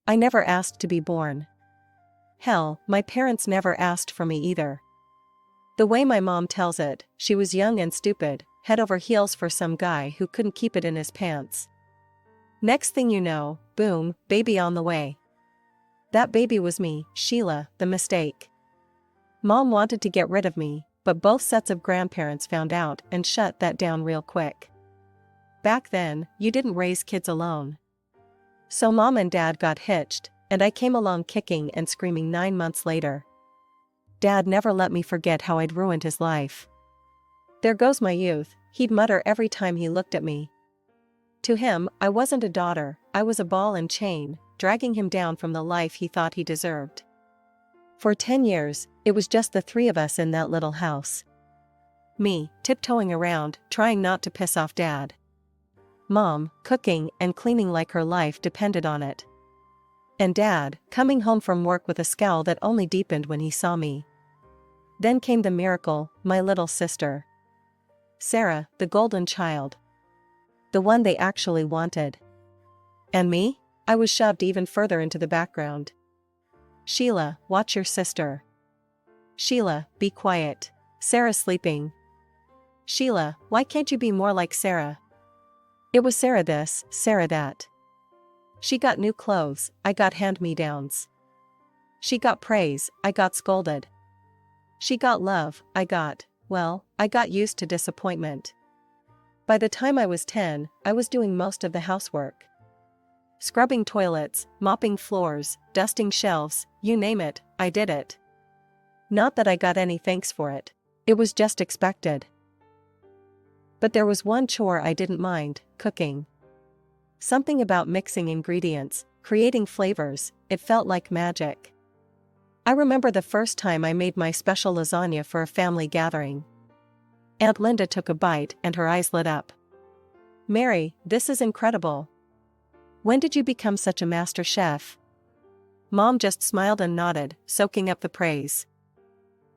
I never asked to be born. Hell, my parents never asked for me either. The way my mom tells it, she was young and stupid, head over heels for some guy who couldn't keep it in his pants. Next thing you know, boom, baby on the way. That baby was me, Sheila, the mistake. Mom wanted to get rid of me, but both sets of grandparents found out and shut that down real quick. Back then, you didn't raise kids alone. So Mom and Dad got hitched, and I came along kicking and screaming 9 months later. Dad never let me forget how I'd ruined his life. There goes my youth, he'd mutter every time he looked at me. To him, I wasn't a daughter, I was a ball and chain, dragging him down from the life he thought he deserved. For 10 years, it was just the three of us in that little house. Me, tiptoeing around, trying not to piss off Dad. Mom, cooking and cleaning like her life depended on it. And Dad, coming home from work with a scowl that only deepened when he saw me. Then came the miracle, my little sister. Sarah, the golden child. The one they actually wanted. And me? I was shoved even further into the background. Sheila, watch your sister. Sheila, be quiet. Sarah's sleeping. Sheila, why can't you be more like Sarah? It was Sarah this, Sarah that. She got new clothes, I got hand-me-downs. She got praise, I got scolded. She got love, I got used to disappointment. By the time I was 10, I was doing most of the housework. Scrubbing toilets, mopping floors, dusting shelves, you name it, I did it. Not that I got any thanks for it. It was just expected. But there was one chore I didn't mind, cooking. Something about mixing ingredients, creating flavors, it felt like magic. I remember the first time I made my special lasagna for a family gathering. Aunt Linda took a bite and her eyes lit up. Mary, this is incredible. When did you become such a master chef? Mom just smiled and nodded, soaking up the praise.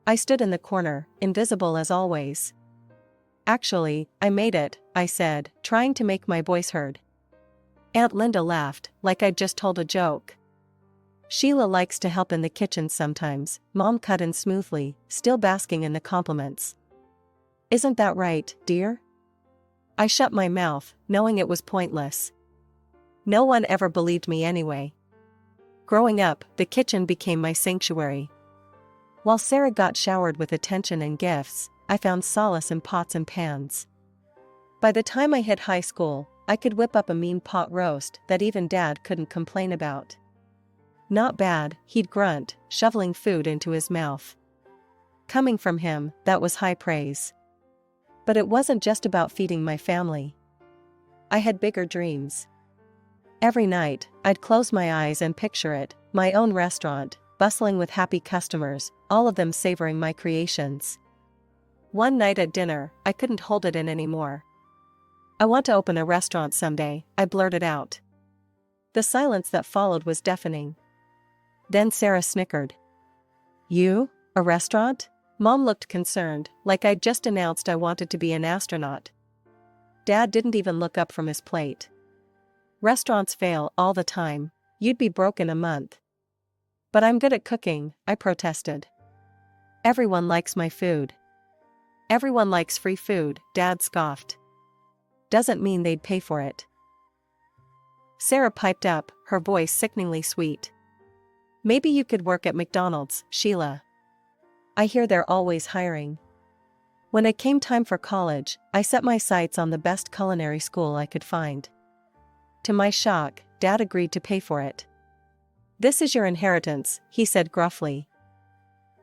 I stood in the corner, invisible as always. Actually, I made it, I said, trying to make my voice heard. Aunt Linda laughed, like I'd just told a joke. Sheila likes to help in the kitchen sometimes, Mom cut in smoothly, still basking in the compliments. Isn't that right, dear? I shut my mouth, knowing it was pointless. No one ever believed me anyway. Growing up, the kitchen became my sanctuary. While Sarah got showered with attention and gifts, I found solace in pots and pans. By the time I hit high school, I could whip up a mean pot roast that even Dad couldn't complain about. Not bad, he'd grunt, shoveling food into his mouth. Coming from him, that was high praise. But it wasn't just about feeding my family. I had bigger dreams. Every night, I'd close my eyes and picture it, my own restaurant, bustling with happy customers, all of them savoring my creations. One night at dinner, I couldn't hold it in anymore. I want to open a restaurant someday, I blurted out. The silence that followed was deafening. Then Sarah snickered. You? A restaurant? Mom looked concerned, like I'd just announced I wanted to be an astronaut. Dad didn't even look up from his plate. Restaurants fail all the time, you'd be broke in a month. But I'm good at cooking, I protested. Everyone likes my food. Everyone likes free food, Dad scoffed. Doesn't mean they'd pay for it. Sarah piped up, her voice sickeningly sweet. Maybe you could work at McDonald's, Sheila. I hear they're always hiring. When it came time for college, I set my sights on the best culinary school I could find. To my shock, Dad agreed to pay for it. This is your inheritance, he said gruffly.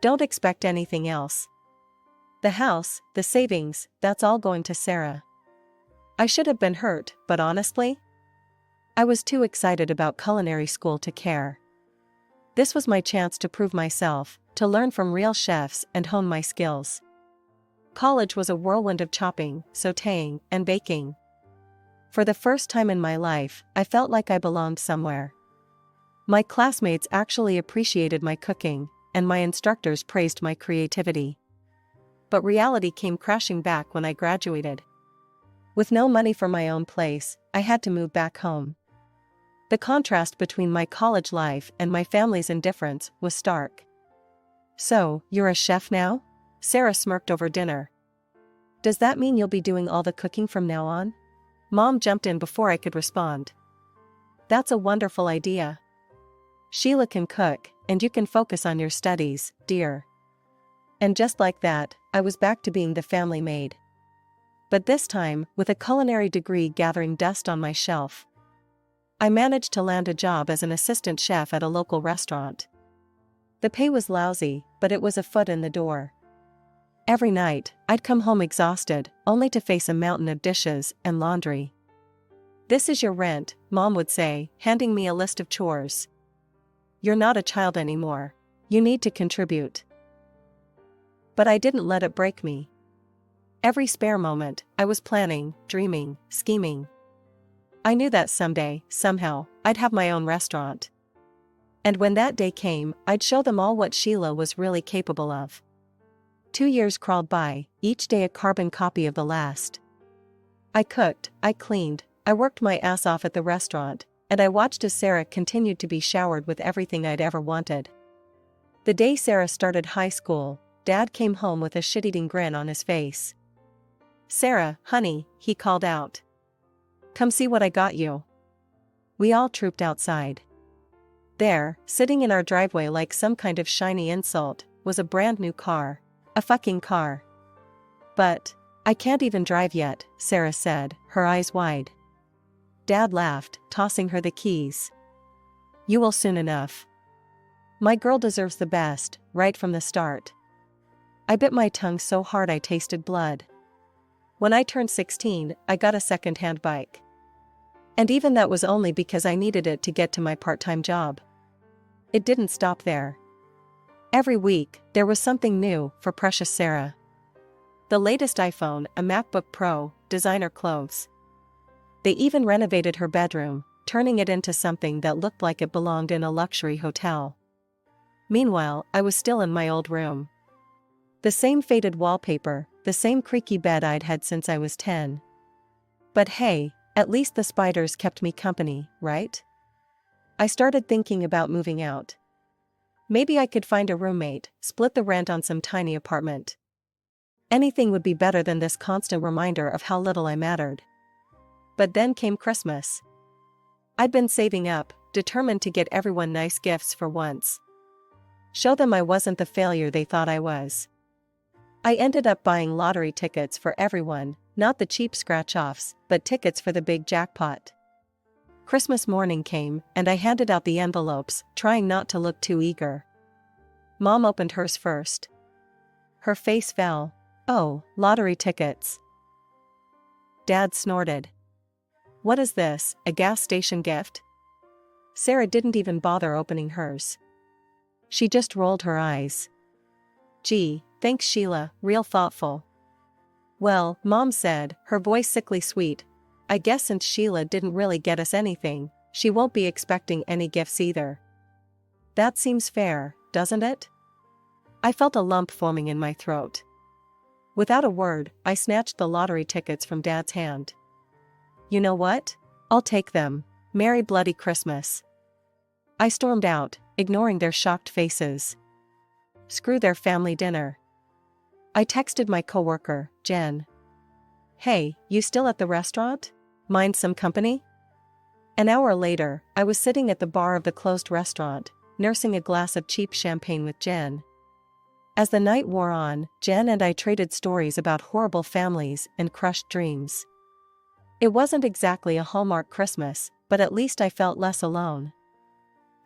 Don't expect anything else. The house, the savings, that's all going to Sarah. I should have been hurt, but honestly, I was too excited about culinary school to care. This was my chance to prove myself, to learn from real chefs and hone my skills. College was a whirlwind of chopping, sautéing, and baking. For the first time in my life, I felt like I belonged somewhere. My classmates actually appreciated my cooking, and my instructors praised my creativity. But reality came crashing back when I graduated. With no money for my own place, I had to move back home. The contrast between my college life and my family's indifference was stark. "So, you're a chef now?" Sarah smirked over dinner. "Does that mean you'll be doing all the cooking from now on?" Mom jumped in before I could respond. "That's a wonderful idea. Sheila can cook, and you can focus on your studies, dear." And just like that, I was back to being the family maid. But this time, with a culinary degree gathering dust on my shelf. I managed to land a job as an assistant chef at a local restaurant. The pay was lousy, but it was a foot in the door. Every night, I'd come home exhausted, only to face a mountain of dishes and laundry. "This is your rent," Mom would say, handing me a list of chores. "You're not a child anymore. You need to contribute." But I didn't let it break me. Every spare moment, I was planning, dreaming, scheming. I knew that someday, somehow, I'd have my own restaurant. And when that day came, I'd show them all what Sheila was really capable of. 2 years crawled by, each day a carbon copy of the last. I cooked, I cleaned, I worked my ass off at the restaurant, and I watched as Sarah continued to be showered with everything I'd ever wanted. The day Sarah started high school, Dad came home with a shit-eating grin on his face. "Sarah, honey," he called out. "Come see what I got you." We all trooped outside. There, sitting in our driveway like some kind of shiny insult, was a brand new car. A fucking car. "But, I can't even drive yet," Sarah said, her eyes wide. Dad laughed, tossing her the keys. "You will soon enough. My girl deserves the best, right from the start." I bit my tongue so hard I tasted blood. When I turned 16, I got a second-hand bike. And even that was only because I needed it to get to my part-time job. It didn't stop there. Every week, there was something new for precious Sarah. The latest iPhone, a MacBook Pro, designer clothes. They even renovated her bedroom, turning it into something that looked like it belonged in a luxury hotel. Meanwhile, I was still in my old room. The same faded wallpaper, the same creaky bed I'd had since I was 10. But hey, at least the spiders kept me company, right? I started thinking about moving out. Maybe I could find a roommate, split the rent on some tiny apartment. Anything would be better than this constant reminder of how little I mattered. But then came Christmas. I'd been saving up, determined to get everyone nice gifts for once. Show them I wasn't the failure they thought I was. I ended up buying lottery tickets for everyone, not the cheap scratch-offs, but tickets for the big jackpot. Christmas morning came, and I handed out the envelopes, trying not to look too eager. Mom opened hers first. Her face fell. "Oh, lottery tickets." Dad snorted. "What is this, a gas station gift?" Sarah didn't even bother opening hers. She just rolled her eyes. "Gee, thanks Sheila, real thoughtful." "Well," Mom said, her voice sickly sweet, "I guess since Sheila didn't really get us anything, she won't be expecting any gifts either. That seems fair, doesn't it?" I felt a lump forming in my throat. Without a word, I snatched the lottery tickets from Dad's hand. "You know what? I'll take them. Merry bloody Christmas." I stormed out, ignoring their shocked faces. Screw their family dinner. I texted my coworker, Jen. "Hey, you still at the restaurant? Mind some company?" An hour later, I was sitting at the bar of the closed restaurant, nursing a glass of cheap champagne with Jen. As the night wore on, Jen and I traded stories about horrible families and crushed dreams. It wasn't exactly a Hallmark Christmas, but at least I felt less alone.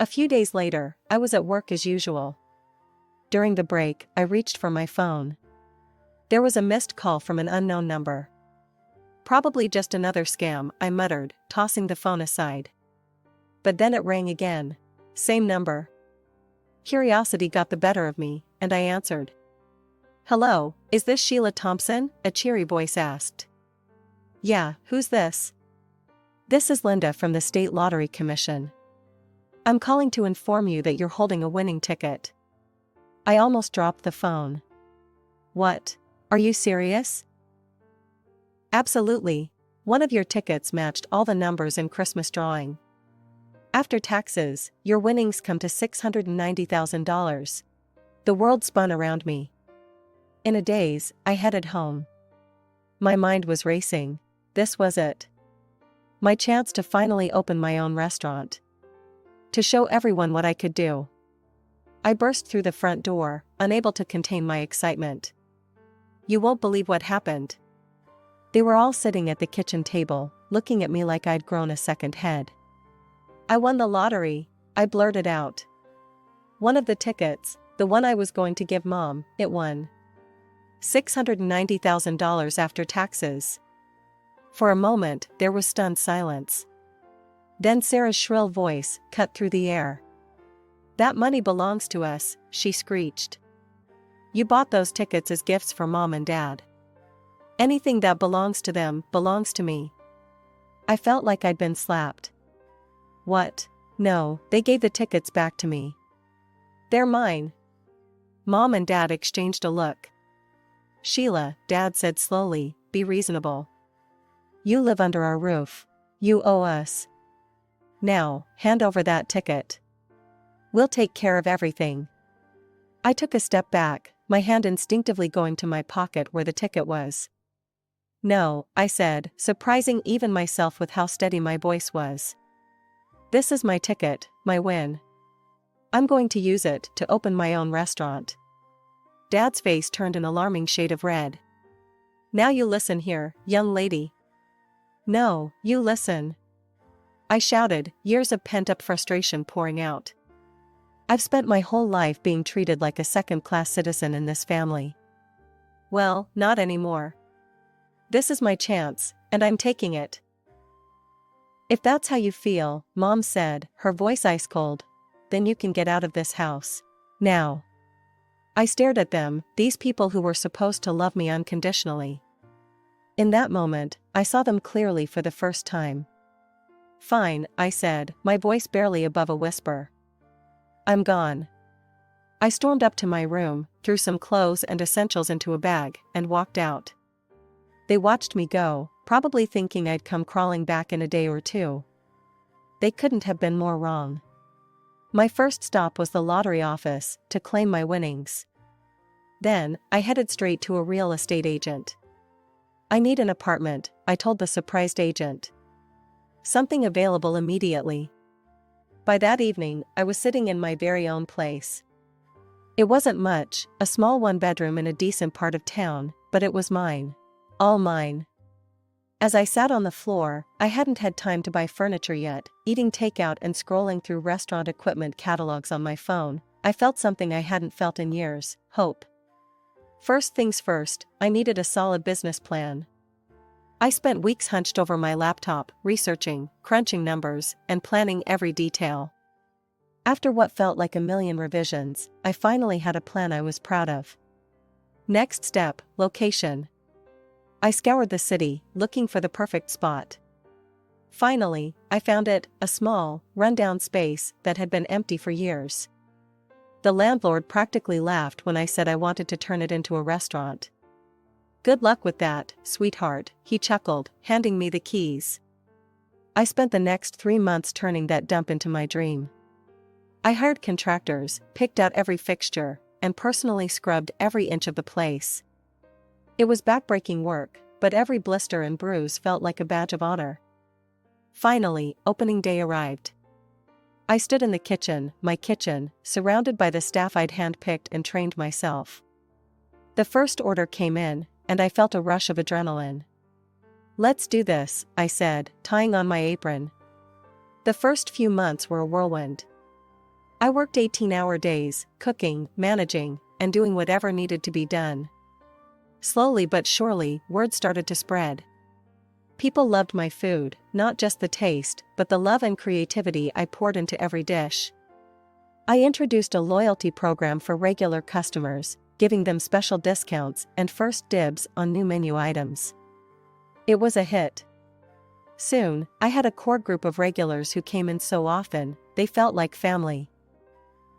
A few days later, I was at work as usual. During the break, I reached for my phone. There was a missed call from an unknown number. "Probably just another scam," I muttered, tossing the phone aside. But then it rang again. Same number. Curiosity got the better of me, and I answered. "Hello, is this Sheila Thompson?" a cheery voice asked. "Yeah, who's this?" "This is Linda from the State Lottery Commission. I'm calling to inform you that you're holding a winning ticket." I almost dropped the phone. "What? Are you serious?" "Absolutely. One of your tickets matched all the numbers in Christmas drawing." After taxes, your winnings come to $690,000. The world spun around me. In a daze, I headed home. My mind was racing. This was it. My chance to finally open my own restaurant. To show everyone what I could do. I burst through the front door, unable to contain my excitement. You won't believe what happened. They were all sitting at the kitchen table, looking at me like I'd grown a second head. I won the lottery, I blurted out. One of the tickets, the one I was going to give Mom, it won. $690,000 after taxes. For a moment, there was stunned silence. Then Sarah's shrill voice cut through the air. That money belongs to us, she screeched. You bought those tickets as gifts for Mom and Dad. Anything that belongs to them belongs to me. I felt like I'd been slapped. What? No, they gave the tickets back to me. They're mine. Mom and Dad exchanged a look. Sheila, Dad said slowly, be reasonable. You live under our roof. You owe us. Now, hand over that ticket. We'll take care of everything. I took a step back, my hand instinctively going to my pocket where the ticket was. No, I said, surprising even myself with how steady my voice was. This is my ticket, my win. I'm going to use it to open my own restaurant. Dad's face turned an alarming shade of red. Now you listen here, young lady. No, you listen. I shouted, years of pent-up frustration pouring out. I've spent my whole life being treated like a second-class citizen in this family. Well, not anymore. This is my chance, and I'm taking it. If that's how you feel, Mom said, her voice ice cold, then you can get out of this house. Now. I stared at them, these people who were supposed to love me unconditionally. In that moment, I saw them clearly for the first time. Fine, I said, my voice barely above a whisper. I'm gone. I stormed up to my room, threw some clothes and essentials into a bag, and walked out. They watched me go, probably thinking I'd come crawling back in a day or two. They couldn't have been more wrong. My first stop was the lottery office, to claim my winnings. Then, I headed straight to a real estate agent. I need an apartment, I told the surprised agent. Something available immediately. By that evening, I was sitting in my very own place. It wasn't much, a small one-bedroom in a decent part of town, but it was mine. All mine. As I sat on the floor, I hadn't had time to buy furniture yet, eating takeout and scrolling through restaurant equipment catalogs on my phone, I felt something I hadn't felt in years, hope. First things first, I needed a solid business plan. I spent weeks hunched over my laptop, researching, crunching numbers, and planning every detail. After what felt like a million revisions, I finally had a plan I was proud of. Next step, location. I scoured the city, looking for the perfect spot. Finally, I found it, a small, run-down space that had been empty for years. The landlord practically laughed when I said I wanted to turn it into a restaurant. Good luck with that, sweetheart, he chuckled, handing me the keys. I spent the next 3 months turning that dump into my dream. I hired contractors, picked out every fixture, and personally scrubbed every inch of the place. It was backbreaking work, but every blister and bruise felt like a badge of honor. Finally, opening day arrived. I stood in the kitchen, my kitchen, surrounded by the staff I'd handpicked and trained myself. The first order came in, and I felt a rush of adrenaline. Let's do this, I said, tying on my apron. The first few months were a whirlwind. I worked 18-hour days, cooking, managing, and doing whatever needed to be done. Slowly but surely, word started to spread. People loved my food, not just the taste, but the love and creativity I poured into every dish. I introduced a loyalty program for regular customers, giving them special discounts and first dibs on new menu items. It was a hit. Soon, I had a core group of regulars who came in so often, they felt like family.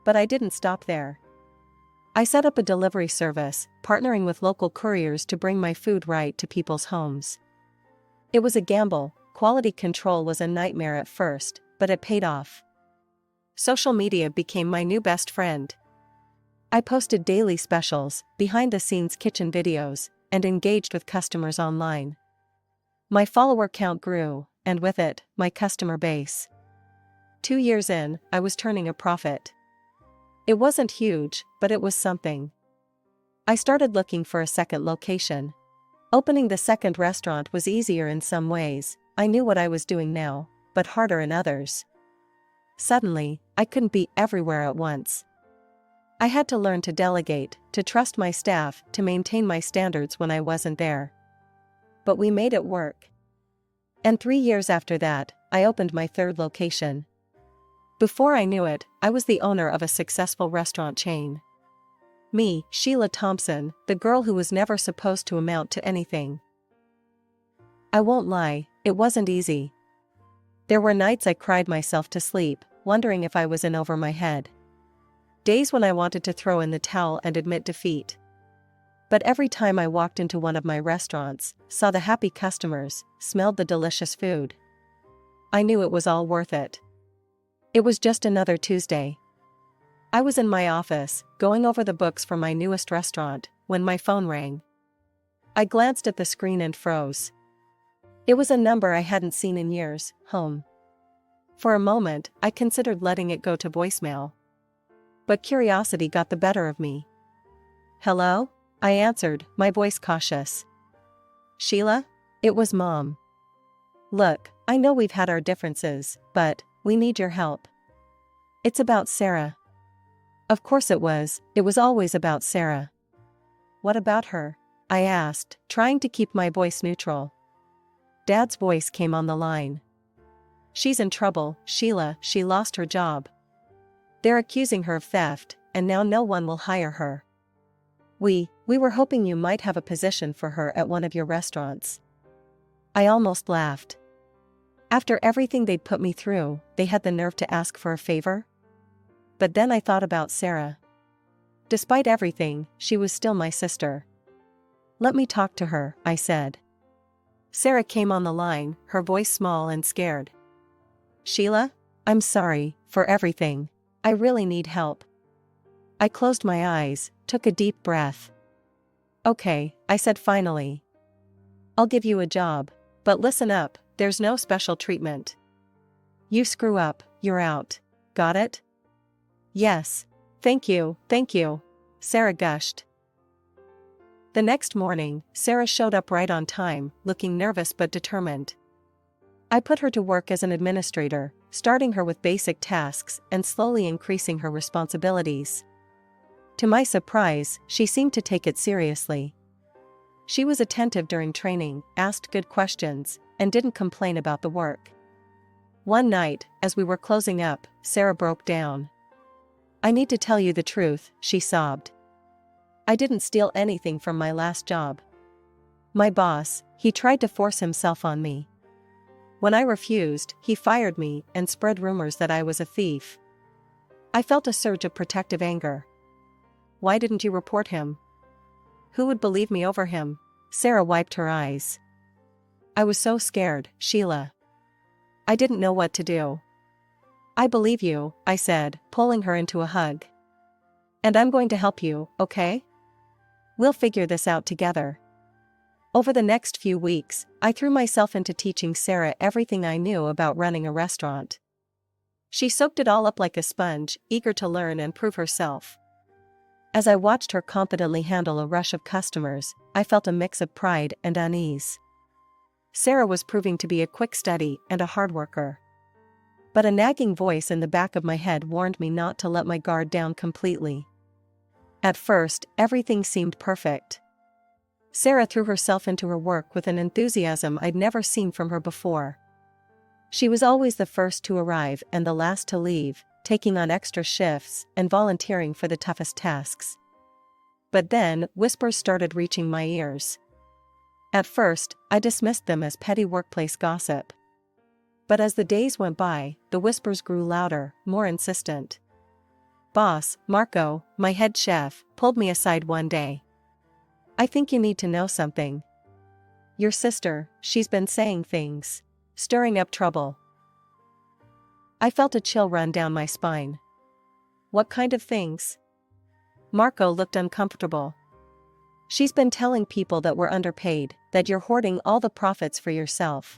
But I didn't stop there. I set up a delivery service, partnering with local couriers to bring my food right to people's homes. It was a gamble, quality control was a nightmare at first, but it paid off. Social media became my new best friend. I posted daily specials, behind-the-scenes kitchen videos, and engaged with customers online. My follower count grew, and with it, my customer base. 2 years in, I was turning a profit. It wasn't huge, but it was something. I started looking for a second location. Opening the second restaurant was easier in some ways. I knew what I was doing now, but harder in others. Suddenly, I couldn't be everywhere at once. I had to learn to delegate, to trust my staff, to maintain my standards when I wasn't there. But we made it work. And 3 years after that, I opened my third location. Before I knew it, I was the owner of a successful restaurant chain. Me, Sheila Thompson, the girl who was never supposed to amount to anything. I won't lie, it wasn't easy. There were nights I cried myself to sleep, wondering if I was in over my head. Days when I wanted to throw in the towel and admit defeat. But every time I walked into one of my restaurants, saw the happy customers, smelled the delicious food, I knew it was all worth it. It was just another Tuesday. I was in my office, going over the books for my newest restaurant, when my phone rang. I glanced at the screen and froze. It was a number I hadn't seen in years, home. For a moment, I considered letting it go to voicemail. But curiosity got the better of me. "Hello?" I answered, my voice cautious. "Sheila?" It was Mom. "Look, I know we've had our differences, but we need your help. It's about Sarah." Of course it was always about Sarah. "What about her?" I asked, trying to keep my voice neutral. Dad's voice came on the line. "She's in trouble, Sheila, she lost her job. They're accusing her of theft, and now no one will hire her. We were hoping you might have a position for her at one of your restaurants." I almost laughed. After everything they'd put me through, they had the nerve to ask for a favor? But then I thought about Sarah. Despite everything, she was still my sister. "Let me talk to her," I said. Sarah came on the line, her voice small and scared. "Sheila? I'm sorry for everything. I really need help." I closed my eyes, took a deep breath. "Okay," I said finally. "I'll give you a job. But listen up, there's no special treatment. You screw up, you're out. Got it?" "Yes. Thank you, Sarah gushed. The next morning, Sarah showed up right on time, looking nervous but determined. I put her to work as an administrator, starting her with basic tasks and slowly increasing her responsibilities. To my surprise, she seemed to take it seriously. She was attentive during training, asked good questions, and didn't complain about the work. One night, as we were closing up, Sarah broke down. "I need to tell you the truth," she sobbed. "I didn't steal anything from my last job. My boss, he tried to force himself on me. When I refused, he fired me and spread rumors that I was a thief." I felt a surge of protective anger. "Why didn't you report him? Who would believe me over him?" Sarah wiped her eyes. "I was so scared, Sheila. I didn't know what to do." "I believe you," I said, pulling her into a hug. "And I'm going to help you, okay? We'll figure this out together." Over the next few weeks, I threw myself into teaching Sarah everything I knew about running a restaurant. She soaked it all up like a sponge, eager to learn and prove herself. As I watched her confidently handle a rush of customers, I felt a mix of pride and unease. Sarah was proving to be a quick study and a hard worker. But a nagging voice in the back of my head warned me not to let my guard down completely. At first, everything seemed perfect. Sarah threw herself into her work with an enthusiasm I'd never seen from her before. She was always the first to arrive and the last to leave, taking on extra shifts and volunteering for the toughest tasks. But then, whispers started reaching my ears. At first, I dismissed them as petty workplace gossip. But as the days went by, the whispers grew louder, more insistent. Boss, Marco, my head chef, pulled me aside one day. "I think you need to know something. Your sister, she's been saying things. Stirring up trouble." I felt a chill run down my spine. What kind of things? Marco looked uncomfortable. She's been telling people that we're underpaid, that you're hoarding all the profits for yourself.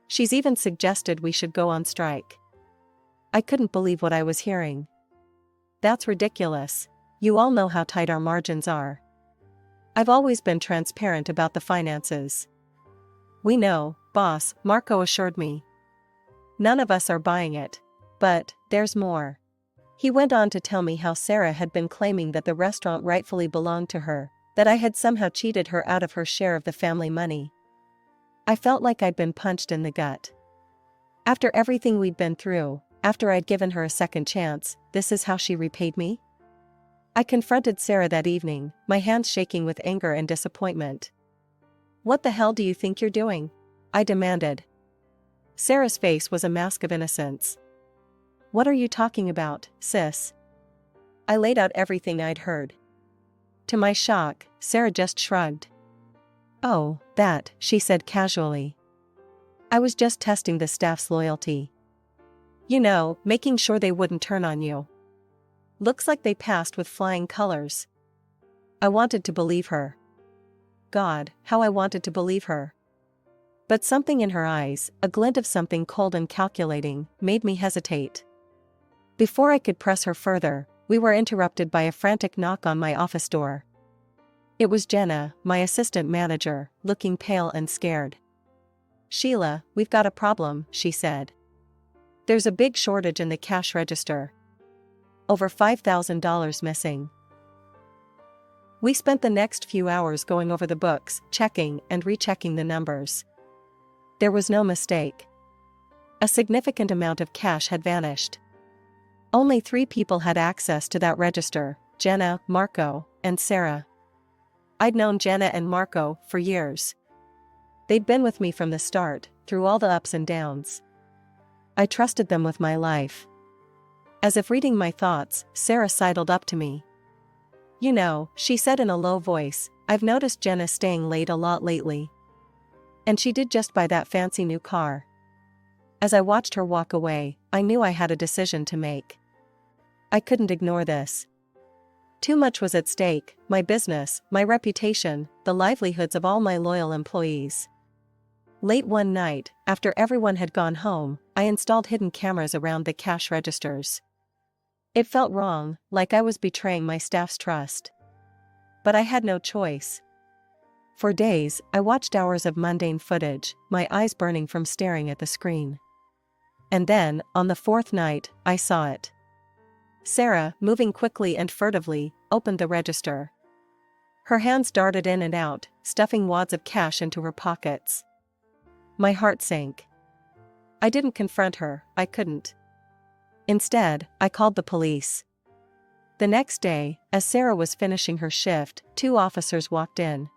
She's even suggested we should go on strike. I couldn't believe what I was hearing. That's ridiculous. You all know how tight our margins are. I've always been transparent about the finances. We know, boss, Marco assured me. None of us are buying it. But, there's more. He went on to tell me how Sarah had been claiming that the restaurant rightfully belonged to her, that I had somehow cheated her out of her share of the family money. I felt like I'd been punched in the gut. After everything we'd been through, after I'd given her a second chance, this is how she repaid me? I confronted Sarah that evening, my hands shaking with anger and disappointment. What the hell do you think you're doing? I demanded. Sarah's face was a mask of innocence. What are you talking about, sis? I laid out everything I'd heard. To my shock, Sarah just shrugged. Oh, that, she said casually. I was just testing the staff's loyalty. You know, making sure they wouldn't turn on you. Looks like they passed with flying colors. I wanted to believe her. God, how I wanted to believe her. But something in her eyes, a glint of something cold and calculating, made me hesitate. Before I could press her further, we were interrupted by a frantic knock on my office door. It was Jenna, my assistant manager, looking pale and scared. Sheila, we've got a problem, she said. There's a big shortage in the cash register. Over $5,000 missing. We spent the next few hours going over the books, checking and rechecking the numbers. There was no mistake. A significant amount of cash had vanished. Only 3 people had access to that register, Jenna, Marco, and Sarah. I'd known Jenna and Marco for years. They'd been with me from the start, through all the ups and downs. I trusted them with my life. As if reading my thoughts, Sarah sidled up to me. You know, she said in a low voice, I've noticed Jenna staying late a lot lately. And she did just buy that fancy new car. As I watched her walk away, I knew I had a decision to make. I couldn't ignore this. Too much was at stake, my business, my reputation, the livelihoods of all my loyal employees. Late one night, after everyone had gone home, I installed hidden cameras around the cash registers. It felt wrong, like I was betraying my staff's trust. But I had no choice. For days, I watched hours of mundane footage, my eyes burning from staring at the screen. And then, on the 4th night, I saw it. Sarah, moving quickly and furtively, opened the register. Her hands darted in and out, stuffing wads of cash into her pockets. My heart sank. I didn't confront her, I couldn't. Instead, I called the police. The next day, as Sarah was finishing her shift, 2 officers walked in.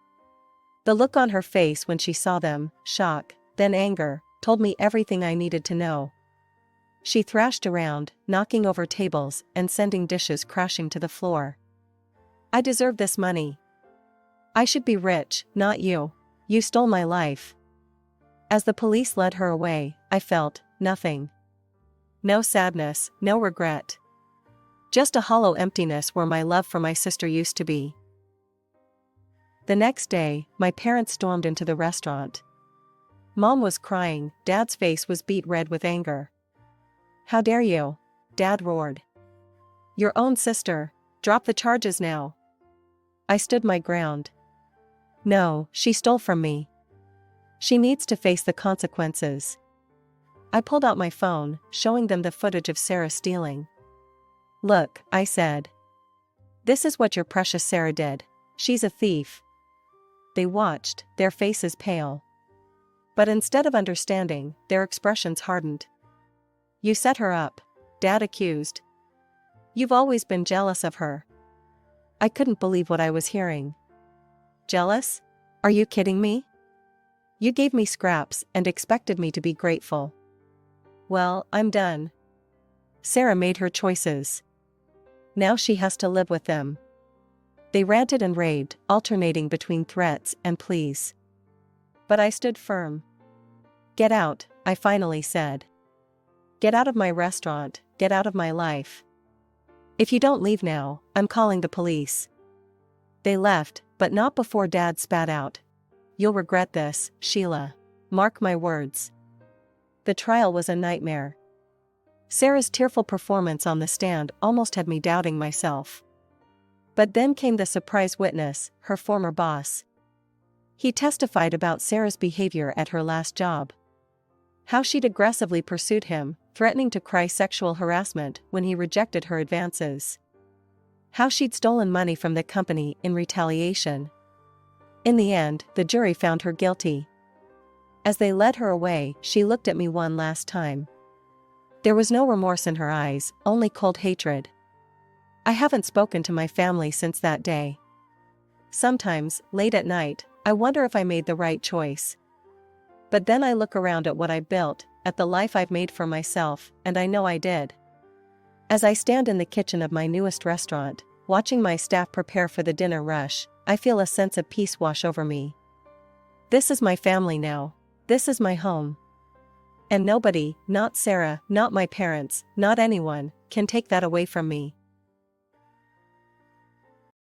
The look on her face when she saw them, shock, then anger, told me everything I needed to know. She thrashed around, knocking over tables and sending dishes crashing to the floor. I deserve this money. I should be rich, not you. You stole my life. As the police led her away, I felt nothing. No sadness, no regret. Just a hollow emptiness where my love for my sister used to be. The next day, my parents stormed into the restaurant. Mom was crying, Dad's face was beet red with anger. How dare you? Dad roared. Your own sister, drop the charges now. I stood my ground. No, she stole from me. She needs to face the consequences. I pulled out my phone, showing them the footage of Sarah stealing. Look, I said. This is what your precious Sarah did. She's a thief. They watched, their faces pale. But instead of understanding, their expressions hardened. You set her up, Dad accused. You've always been jealous of her. I couldn't believe what I was hearing. Jealous? Are you kidding me? You gave me scraps and expected me to be grateful. Well, I'm done. Sarah made her choices. Now she has to live with them. They ranted and raved, alternating between threats and pleas. But I stood firm. Get out, I finally said. Get out of my restaurant, get out of my life. If you don't leave now, I'm calling the police. They left, but not before Dad spat out. You'll regret this, Sheila. Mark my words. The trial was a nightmare. Sarah's tearful performance on the stand almost had me doubting myself. But then came the surprise witness, her former boss. He testified about Sarah's behavior at her last job. How she'd aggressively pursued him, threatening to cry sexual harassment when he rejected her advances. How she'd stolen money from the company in retaliation. In the end, the jury found her guilty. As they led her away, she looked at me one last time. There was no remorse in her eyes, only cold hatred. I haven't spoken to my family since that day. Sometimes, late at night, I wonder if I made the right choice. But then I look around at what I built, at the life I've made for myself, and I know I did. As I stand in the kitchen of my newest restaurant, watching my staff prepare for the dinner rush, I feel a sense of peace wash over me. This is my family now. This is my home. And nobody, not Sarah, not my parents, not anyone, can take that away from me.